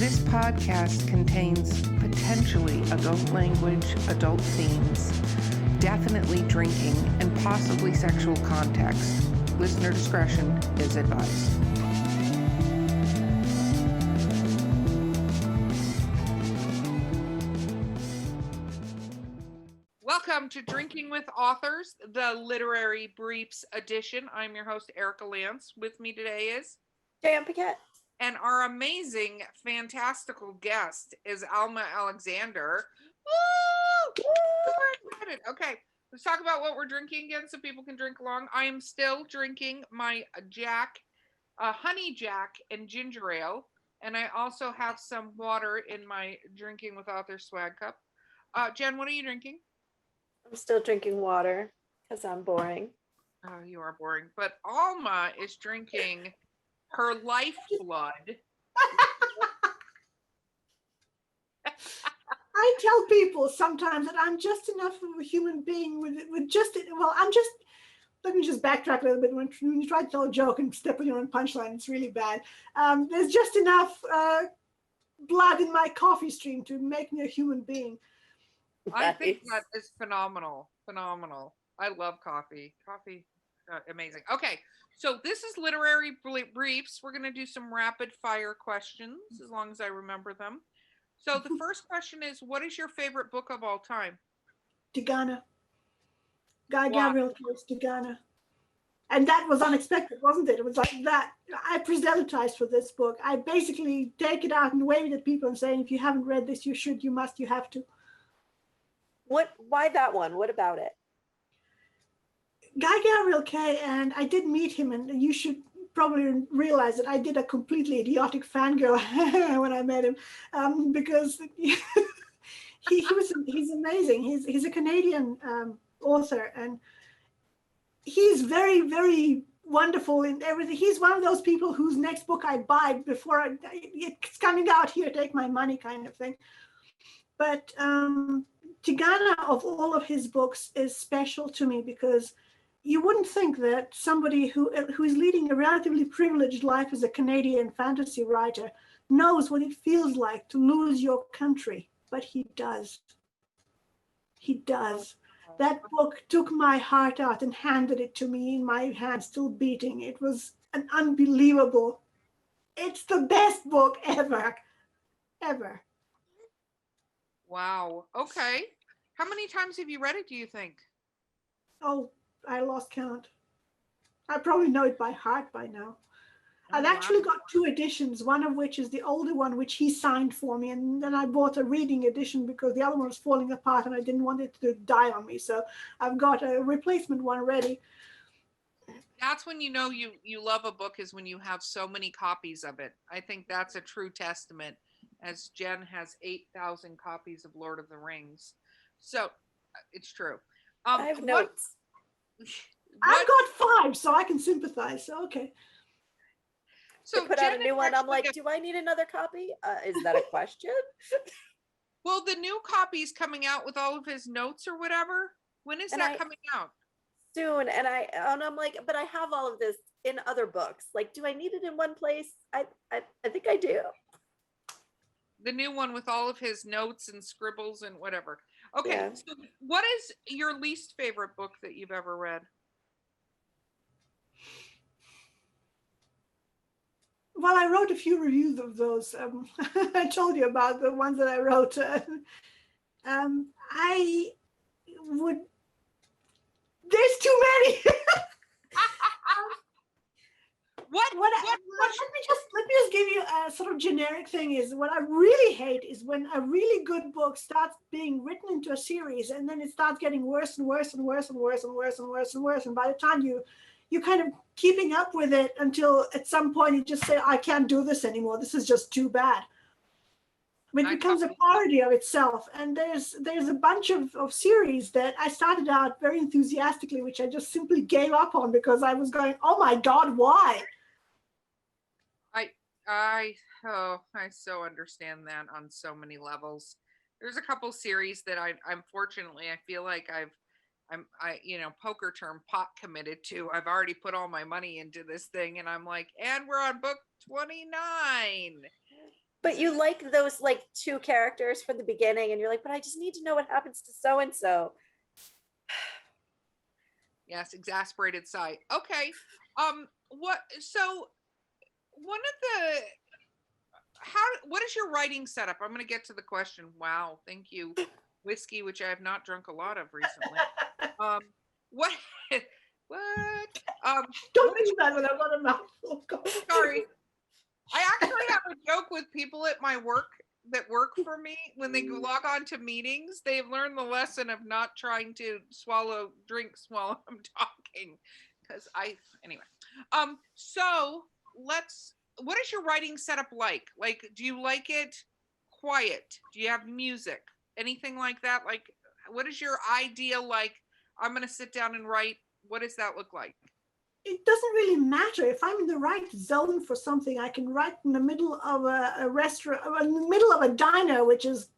This podcast contains potentially adult language, adult themes, definitely drinking, and possibly sexual context. Listener discretion is advised. Welcome to Drinking with Authors, the Literary Briefs edition. I'm your host, Erica Lance. With me today is J.M. Paquette. And our amazing, fantastical guest is Alma Alexander. Woo! We're excited. Okay, let's talk about what we're drinking again so people can drink along. I am still drinking my honey Jack and ginger ale. And I also have some water in my Drinking with Authors swag cup. Jen, what are you drinking? I'm still drinking water because I'm boring. Oh, you are boring. But Alma is drinking her lifeblood. I tell people sometimes that I'm just enough of a human being let me just backtrack a little bit. When you try to tell a joke and step on your own punchline, it's really bad. There's just enough blood in my coffee stream to make me a human being. I think that is phenomenal. Phenomenal. I love coffee. Coffee, amazing. Okay, so this is Literary Briefs. We're going to do some rapid fire questions, as long as I remember them. So the first question is, what is your favorite book of all time? Tigana. Guy Gabriel Kay's Tigana. And that was unexpected, wasn't it? It was like that. I proselytized for this book. I basically take it out and wave it at people and saying, if you haven't read this, you should, you must, you have to. Why that one? What about it? Guy Gabriel Kay, and I did meet him, and you should probably realize that I did a completely idiotic fangirl when I met him, because he's amazing. He's a Canadian author, and he's very, very wonderful in everything. He's one of those people whose next book I buy before it's coming out, here, take my money kind of thing. But Tigana, of all of his books, is special to me because you wouldn't think that somebody who is leading a relatively privileged life as a Canadian fantasy writer knows what it feels like to lose your country, but he does. He does. That book took my heart out and handed it to me in my hand, still beating. It was an unbelievable, it's the best book ever, ever. Wow. Okay. How many times have you read it, do you think? Oh, I lost count. I probably know it by heart by now. I've actually got 2 editions, one of which is the older one, which he signed for me. And then I bought a reading edition because the other one was falling apart and I didn't want it to die on me. So I've got a replacement one ready. That's when you know you love a book, is when you have so many copies of it. I think that's a true testament, as Jen has 8,000 copies of Lord of the Rings. So it's true. I have notes. I've got 5, so I can sympathize. So, okay. So put out a new one. I'm like, do I need another copy? Is that a question? Well, the new copy is coming out with all of his notes or whatever. When is that coming out? Soon. And I'm like, but I have all of this in other books. Like, do I need it in one place? I think I do. The new one with all of his notes and scribbles and whatever. Okay, yeah. So what is your least favorite book that you've ever read? Well, I wrote a few reviews of those. I told you about the ones that I wrote. I would. There's too many. Let me just give you a sort of generic thing. Is what I really hate is when a really good book starts being written into a series and then it starts getting worse and worse and worse and worse and worse and worse and worse. And by the time you kind of keeping up with it until at some point you just say, I can't do this anymore. This is just too bad. It becomes a parody of itself. And there's a bunch of series that I started out very enthusiastically, which I just simply gave up on because I was going, oh my God, why? I so understand that on so many levels. There's a couple series that I'm fortunately, I feel like I'm poker term, pot committed to. I've already put all my money into this thing and I'm like, and we're on book 29. But you like those like two characters from the beginning, and you're like, but I just need to know what happens to so and so. Yes, exasperated sigh. Okay. What? So one of the what is your writing setup? I'm going to get to the question. Wow, thank you, whiskey, which I have not drunk a lot of recently. What? What? Don't do that when I've got a mouthful. Sorry. I actually have a joke with people at my work that work for me. When they log on to meetings, they've learned the lesson of not trying to swallow drinks while I'm talking. Because anyway. So what is your writing setup like? Like, do you like it quiet? Do you have music? Anything like that? Like, what is your ideal, like, I'm going to sit down and write? What does that look like? It doesn't really matter. If I'm in the right zone for something, I can write in the middle of a restaurant, or in the middle of a diner, which is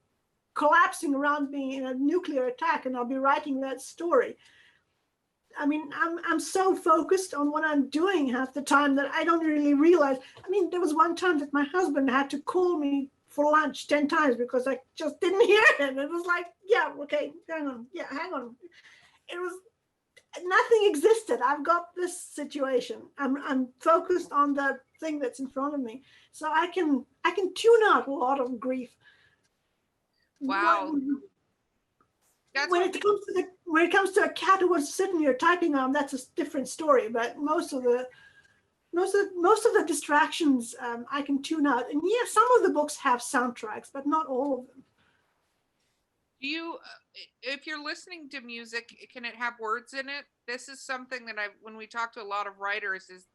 collapsing around me in a nuclear attack, and I'll be writing that story. I mean, I'm so focused on what I'm doing half the time that I don't really realize. I mean, there was one time that my husband had to call me for lunch 10 times because I just didn't hear him. It was like, yeah, okay, hang on. Yeah, hang on. It was, nothing existed. I've got this situation. I'm focused on the thing that's in front of me. So I can tune out a lot of grief. Wow. When it comes to a cat who wants to sit in your typing arm, that's a different story. But most of the distractions I can tune out. And yeah, some of the books have soundtracks, but not all of them. Do you, if you're listening to music, can it have words in it? This is something that when we talk to a lot of writers, is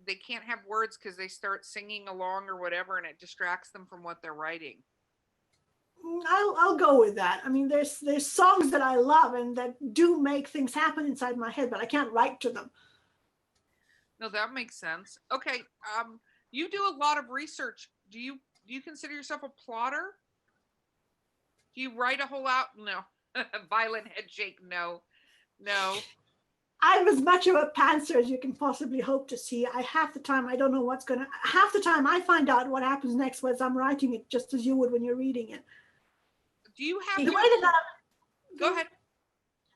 they can't have words because they start singing along or whatever, and it distracts them from what they're writing. I'll go with that. I mean, there's songs that I love and that do make things happen inside my head, but I can't write to them. No, that makes sense. Okay, you do a lot of research. Do you consider yourself a plotter? Do you write a whole lot? No. Violent head shake. No. I'm as much of a pantser as you can possibly hope to see. Half the time I don't know half the time I find out what happens next as I'm writing it, just as you would when you're reading it. Do you have Go ahead.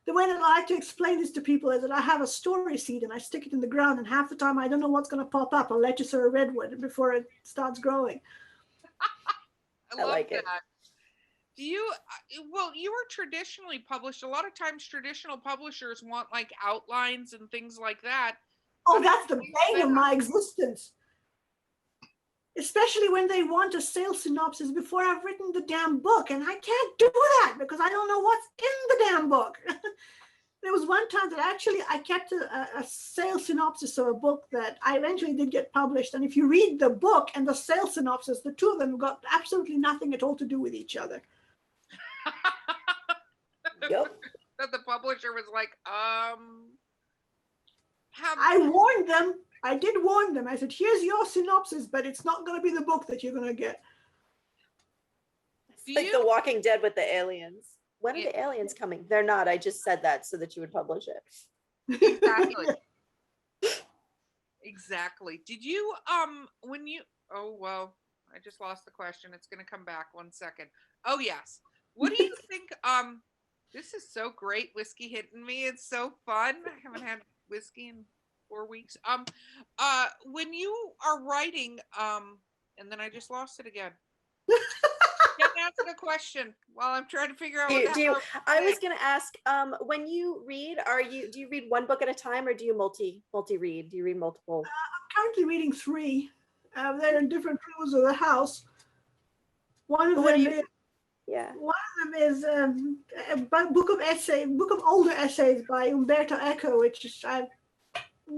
The way that I like to explain this to people is that I have a story seed and I stick it in the ground, and half the time I don't know what's going to pop up. I'll let you sort of redwood before it starts growing. I like that. Do you, well, you were traditionally published. A lot of times traditional publishers want like outlines and things like that. Oh, that's the bane of my existence. Especially when they want a sales synopsis before I've written the damn book. And I can't do that because I don't know what's in the damn book. There was one time that actually I kept a sales synopsis of a book that I eventually did get published. And if you read the book and the sales synopsis, the two of them got absolutely nothing at all to do with each other. Yep. That the publisher was like, I warned them. I did warn them. I said, here's your synopsis, but it's not going to be the book that you're going to get. It's like The Walking Dead with the aliens. When are the aliens coming? They're not. I just said that so that you would publish it. Exactly. Did you, when you, oh, well, I just lost the question. It's going to come back 1 second. Oh, yes. What do you think? This is so great. Whiskey hitting me. It's so fun. I haven't had whiskey in 4 weeks. When you are writing, and then I just lost it again. Can't answer the question while I'm trying to figure out what I was going to ask, when you read, do you read one book at a time, or do you multi-read? Do you read multiple? I'm currently reading 3. They're in different rooms of the house. One of them is a book of older essays by Umberto Eco, which I've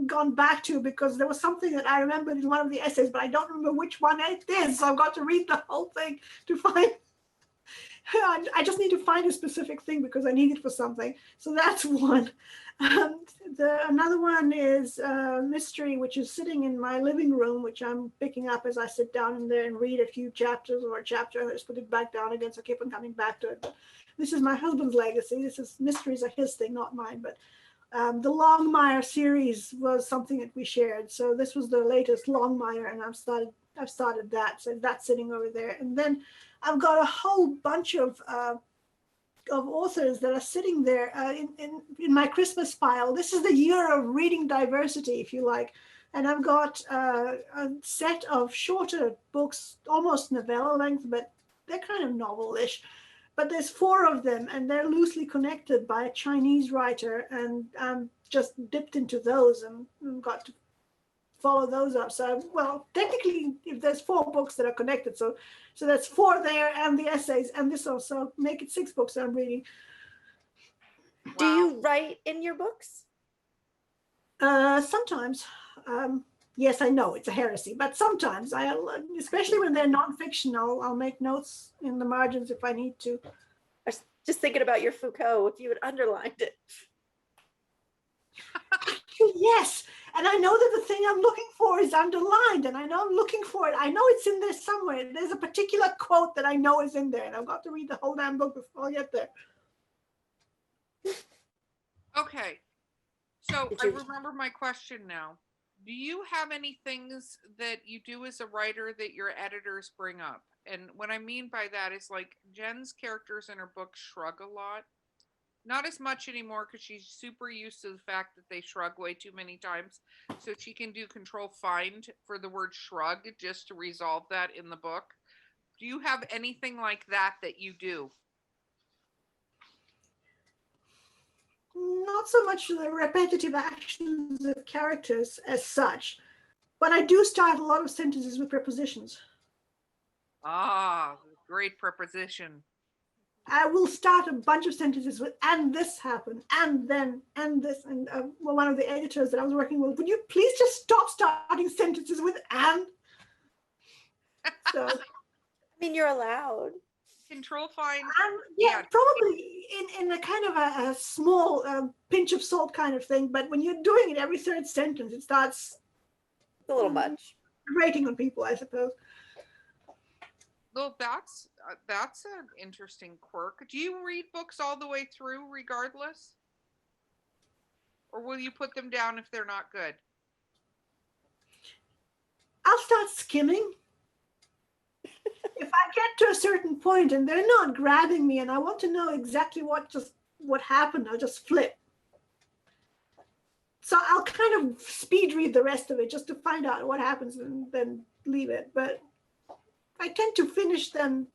gone back to because there was something that I remembered in one of the essays, but I don't remember which one it is. So I've got to read the whole thing to find. I just need to find a specific thing because I need it for something. So that's one. Another one is mystery, which is sitting in my living room, which I'm picking up as I sit down in there and read a few chapters or a chapter and I just put it back down again. So I keep on coming back to it. But this is my husband's legacy. Mysteries are his thing, not mine. But the Longmire series was something that we shared. So this was the latest Longmire, and I've started I've started that, so that's sitting over there. And then I've got a whole bunch of authors that are sitting there in my Christmas pile. This is the year of reading diversity, if you like. And I've got a set of shorter books, almost novella length, but they're kind of novel-ish. But there's 4 of them, and they're loosely connected by a Chinese writer, and I'm just dipped into those and got to follow those up. So, well, technically, if there's 4 books that are connected, so that's 4 there, and the essays, and this also make it 6 books that I'm reading. Wow. Do you write in your books? Sometimes. Yes, I know it's a heresy, but sometimes especially when they're nonfiction, I'll make notes in the margins if I need to. I was just thinking about your Foucault, if you had underlined it. Yes, and I know that the thing I'm looking for is underlined, and I know I'm looking for it. I know it's in there somewhere. There's a particular quote that I know is in there, and I've got to read the whole damn book before I get there. Okay. So I remember my question now. Do you have any things that you do as a writer that your editors bring up? And what I mean by that is like Jen's characters in her book shrug a lot. Not as much anymore because she's super used to the fact that they shrug way too many times. So she can do Control-Find for the word shrug just to resolve that in the book. Do you have anything like that that you do? Not so much the repetitive actions of characters as such, but I do start a lot of sentences with prepositions. Ah, great preposition. I will start a bunch of sentences with, and this happened, and then, and this, and well, one of the editors that I was working with, would you please just stop starting sentences with and? So, I mean, you're allowed. Control-Find. Yeah, probably in a kind of a small pinch of salt kind of thing, but when you're doing it every 3rd sentence, it starts A little much. grating on people, I suppose. Well, that's an interesting quirk. Do you read books all the way through regardless? Or will you put them down if they're not good? I'll start skimming. If I get to a certain point and they're not grabbing me and I want to know exactly what happened, I'll just flip. So I'll kind of speed read the rest of it just to find out what happens and then leave it. But I tend to finish them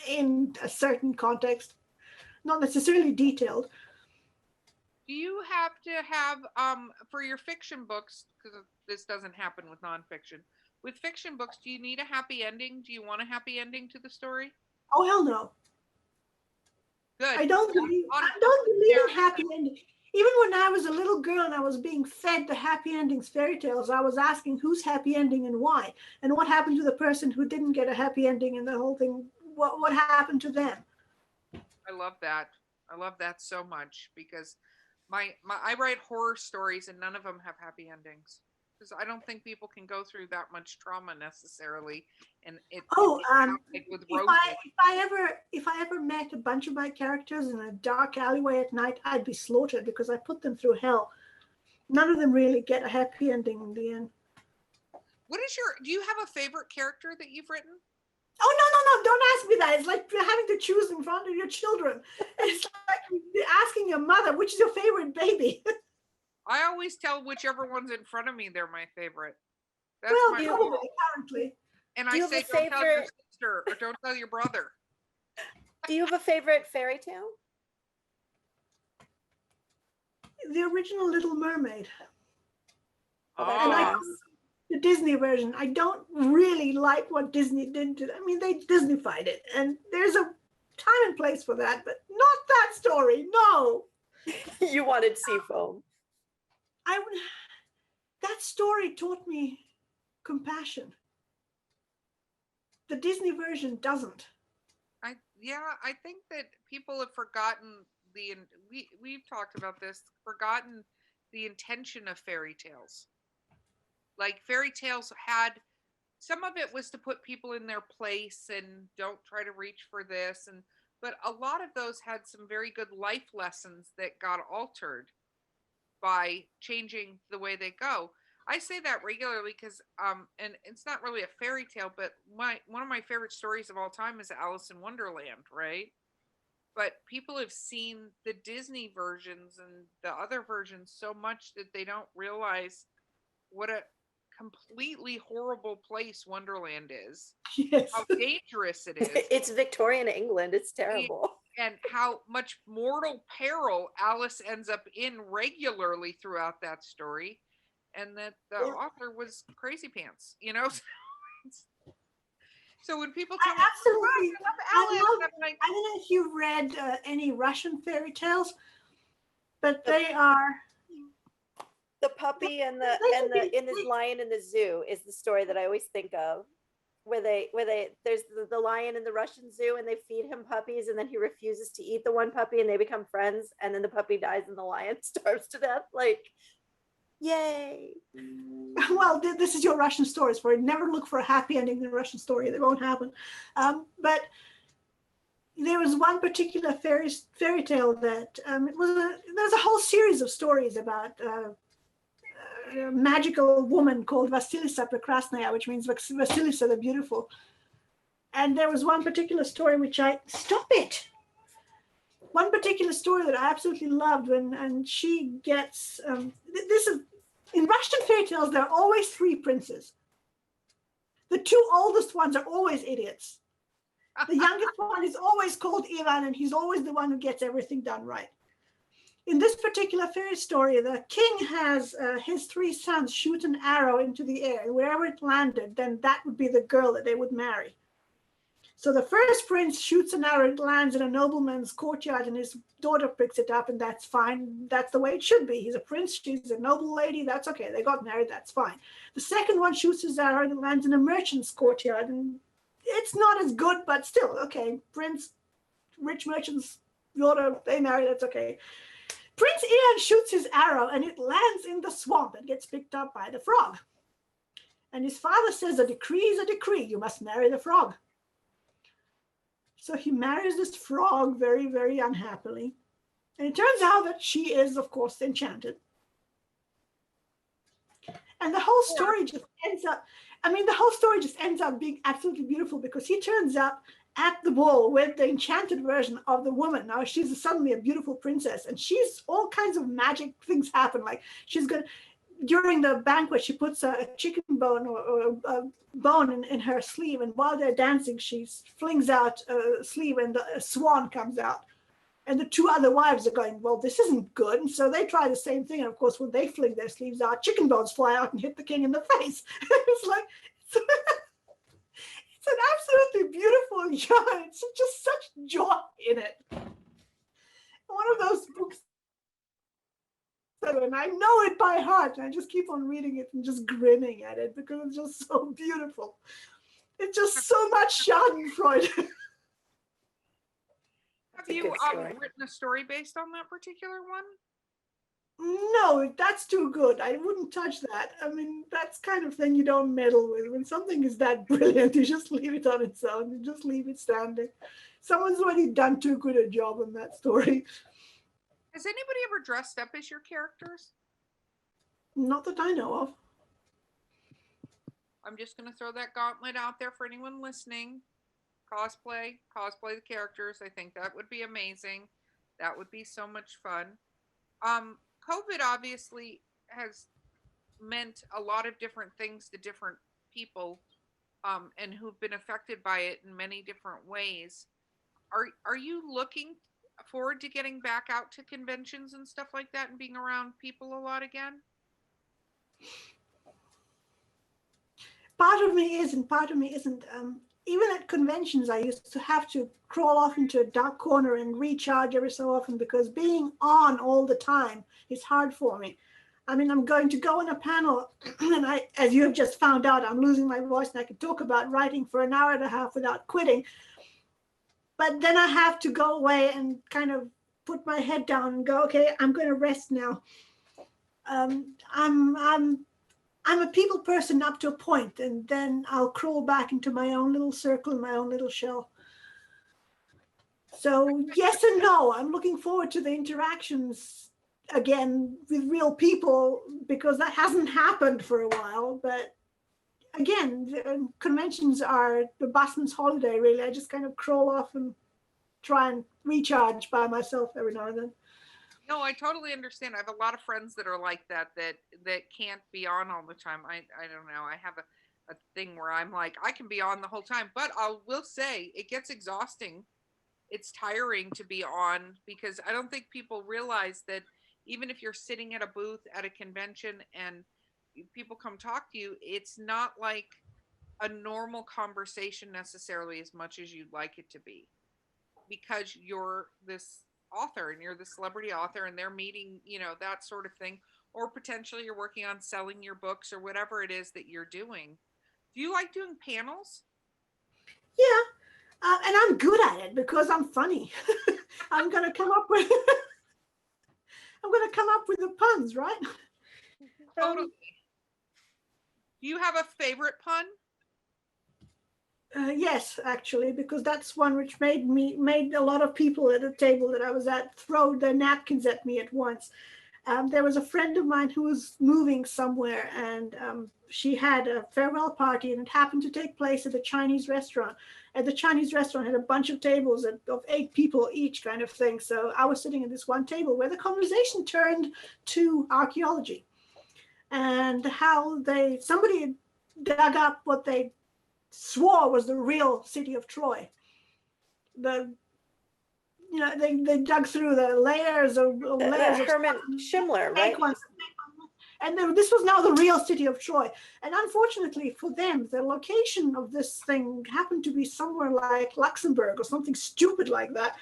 in a certain context, not necessarily detailed. Do you have to have, for your fiction books, because this doesn't happen with nonfiction, with fiction books, do you need a happy ending? Do you want a happy ending to the story? Oh, hell no. Good. I don't believe in happy endings. Even when I was a little girl and I was being fed the happy endings fairy tales, I was asking whose happy ending and why, and what happened to the person who didn't get a happy ending and the whole thing. What happened to them? I love that. I love that so much because I write horror stories and none of them have happy endings because I don't think people can go through that much trauma necessarily. And with if I ever met a bunch of my characters in a dark alleyway at night, I'd be slaughtered because I put them through hell. None of them really get a happy ending in the end. Do you have a favorite character that you've written? Oh, no, don't ask me that. It's like having to choose in front of your children. It's like asking your mother, which is your favorite baby? I always tell whichever one's in front of me, they're my favorite. That's well, my probably, rule. currently. And I say, don't tell your sister or don't tell your brother. Do you have a favorite fairy tale? The original Little Mermaid. Oh. The Disney version. I don't really like what Disney did to. I mean, they Disneyfied it, and there's a time and place for that, but not that story. No. You wanted Seafoam. That story taught me compassion. The Disney version doesn't. I think that people have forgotten we've talked about this, forgotten the intention of fairy tales. Like fairy tales had, some of it was to put people in their place and don't try to reach for this, but a lot of those had some very good life lessons that got altered by changing the way they go. I say that regularly because and it's not really a fairy tale, but one of my favorite stories of all time is Alice in Wonderland, right? But people have seen the Disney versions and the other versions so much that they don't realize what a completely horrible place Wonderland is. Yes. How dangerous it is. It's Victorian England. It's terrible. And how much mortal peril Alice ends up in regularly throughout that story. And that the author was crazy pants, you know? So when people tell me, Absolutely. I love Alice, I'm like, I don't know if you've read any Russian fairy tales, but they are The puppy and the lion in the zoo is the story that I always think of, where there's the lion in the Russian zoo and they feed him puppies and then he refuses to eat the one puppy and they become friends and then the puppy dies and the lion starves to death. Like, yay. well, this is your Russian stories for it. Never look for a happy ending in a Russian story. That won't happen. But there was one particular fairy tale that there's a whole series of stories about a magical woman called Vasilisa Prekrasnaya, which means Vasilisa the Beautiful. And there was one particular story which one particular story that I absolutely loved and she gets, this is, in Russian fairy tales, there are always three princes. The two oldest ones are always idiots. The youngest one is always called Ivan, and he's always the one who gets everything done right. In this particular fairy story, the king has his three sons shoot an arrow into the air, and wherever it landed, then that would be the girl that they would marry. So the first prince shoots an arrow, it lands in a nobleman's courtyard, and his daughter picks it up, and that's fine. That's the way it should be. He's a prince, she's a noble lady, that's okay. They got married, that's fine. The second one shoots his arrow, and it lands in a merchant's courtyard, and it's not as good, but still, okay. Prince, rich merchant's daughter, they marry, that's okay. Prince Ian shoots his arrow, and it lands in the swamp and gets picked up by the frog. And his father says, a decree is a decree, you must marry the frog. So he marries this frog very, very unhappily. And it turns out that she is, of course, enchanted. And the whole story just ends up, being absolutely beautiful because he turns up at the ball with the enchanted version of the woman. Now she's suddenly a beautiful princess and she's all kinds of magic things happen. Like she's going to, during the banquet, she puts a chicken bone or a bone in her sleeve, and while they're dancing, she flings out a sleeve, and a swan comes out. And the two other wives are going, well, this isn't good. And so they try the same thing. And of course, when they fling their sleeves out, chicken bones fly out and hit the king in the face. It's like, it's an absolutely beautiful yarn. It's just such joy in it. One of those books, and I know it by heart. I just keep on reading it and just grinning at it because it's just so beautiful. It's just so much Schadenfreude. Have you written a story based on that particular one? No, that's too good. I wouldn't touch that. I mean, that's kind of thing you don't meddle with. When something is that brilliant, you just leave it on its own. You just leave it standing. Someone's already done too good a job on that story. Has anybody ever dressed up as your characters? Not that I know of. I'm just going to throw that gauntlet out there for anyone listening. Cosplay the characters. I think that would be amazing. That would be so much fun. COVID obviously has meant a lot of different things to different people, and who've been affected by it in many different ways. Are you looking forward to getting back out to conventions and stuff like that and being around people a lot again? Part of me is and part of me isn't. Even at conventions, I used to have to crawl off into a dark corner and recharge every so often because being on all the time is hard for me. I mean, I'm going to go on a panel and as you have just found out, I'm losing my voice and I can talk about writing for an hour and a half without quitting. But then I have to go away and kind of put my head down and go, okay, I'm going to rest now. I'm a people person up to a point, and then I'll crawl back into my own little circle, my own little shell. So yes and no. I'm looking forward to the interactions again with real people, because that hasn't happened for a while. But again, conventions are the busman's holiday, really. I just kind of crawl off and try and recharge by myself every now and then. No, I totally understand. I have a lot of friends that are like that can't be on all the time. I don't know. I have a thing where I'm like, I can be on the whole time, but I will say it gets exhausting. It's tiring to be on, because I don't think people realize that even if you're sitting at a booth at a convention and people come talk to you, it's not like a normal conversation necessarily as much as you'd like it to be, because you're this author and you're the celebrity author and they're meeting, that sort of thing, or potentially you're working on selling your books or whatever it is that you're doing. Do you like doing panels? Yeah, and I'm good at it because I'm funny. I'm gonna come up with the puns, right? Totally. Do you have a favorite pun? Yes, actually, because that's one which made a lot of people at the table that I was at throw their napkins at me at once. There was a friend of mine who was moving somewhere, and she had a farewell party, and it happened to take place at a Chinese restaurant. And the Chinese restaurant had a bunch of tables of 8 people each, kind of thing. So I was sitting at this one table where the conversation turned to archaeology and how somebody dug up what they swore was the real city of Troy. They dug through the layers of Herman Schindler, right? And this was now the real city of Troy. And unfortunately for them, the location of this thing happened to be somewhere like Luxembourg or something stupid like that.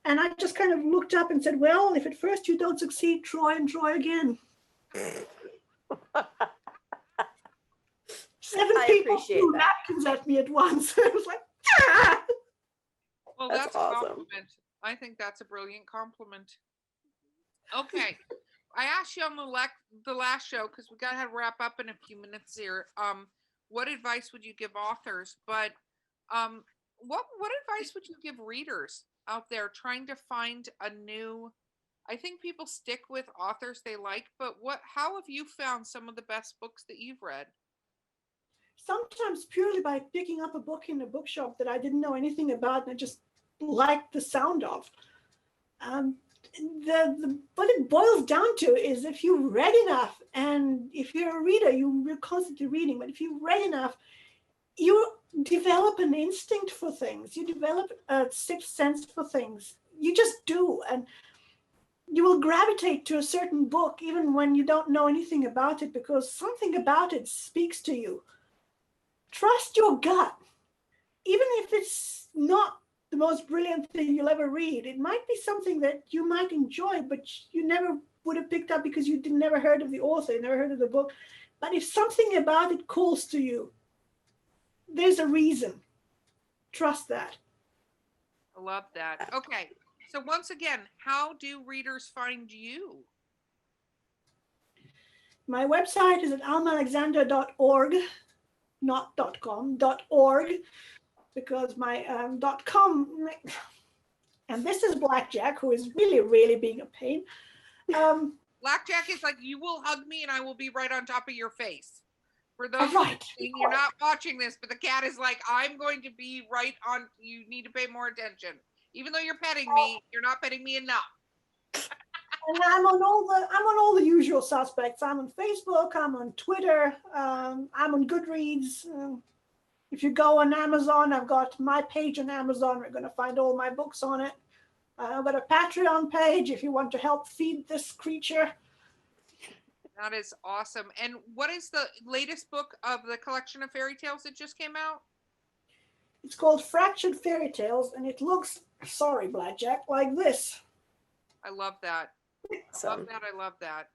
And I just kind of looked up and said, well, if at first you don't succeed, try and try again. 7 people threw napkins at me at once. I was like, ah! Well, that's awesome. A compliment. I think that's a brilliant compliment. Okay. I asked you on the last show, because we got to wrap up in a few minutes here. What advice would you give authors? But what advice would you give readers out there trying to find a new? I think people stick with authors they like, but how have you found some of the best books that you've read? Sometimes purely by picking up a book in a bookshop that I didn't know anything about and I just liked the sound of. What it boils down to is if you read enough, and if you're a reader, you're constantly reading, but if you read enough, you develop an instinct for things. You develop a sixth sense for things. You just do. And you will gravitate to a certain book even when you don't know anything about it, because something about it speaks to you. Trust your gut. Even if it's not the most brilliant thing you'll ever read, it might be something that you might enjoy, but you never would have picked up because you never heard of the author, you never heard of the book. But if something about it calls to you, there's a reason. Trust that. I love that. Okay. So once again, how do readers find you? My website is at almaalexander.org, not .com, .org. Because my .com, and this is Blackjack, who is really, really being a pain. Blackjack is like, you will hug me and I will be right on top of your face. For those you're not watching this, but the cat is like, I'm going to be right on, you need to pay more attention. Even though you're petting me, you're not petting me enough. And I'm on all the usual suspects. I'm on Facebook, I'm on Twitter, I'm on Goodreads. If you go on Amazon, I've got my page on Amazon. We're going to find all my books on it. I've got a Patreon page if you want to help feed this creature. That is awesome. And what is the latest book of the collection of fairy tales that just came out? It's called Fractured Fairy Tales, and it looks, sorry, Blackjack, like this. I love that. I love that.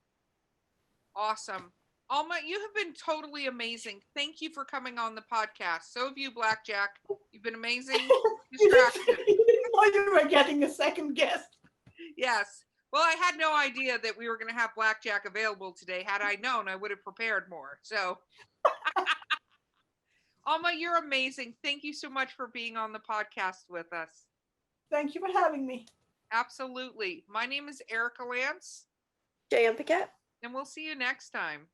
Awesome. Alma, you have been totally amazing. Thank you for coming on the podcast. So have you, Blackjack. You've been amazing. You didn't know you were getting a second guest. Yes. Well, I had no idea that we were going to have Blackjack available today. Had I known, I would have prepared more. So, Alma, you're amazing. Thank you so much for being on the podcast with us. Thank you for having me. Absolutely. My name is Erica Lance. J.M. Piquet. And we'll see you next time.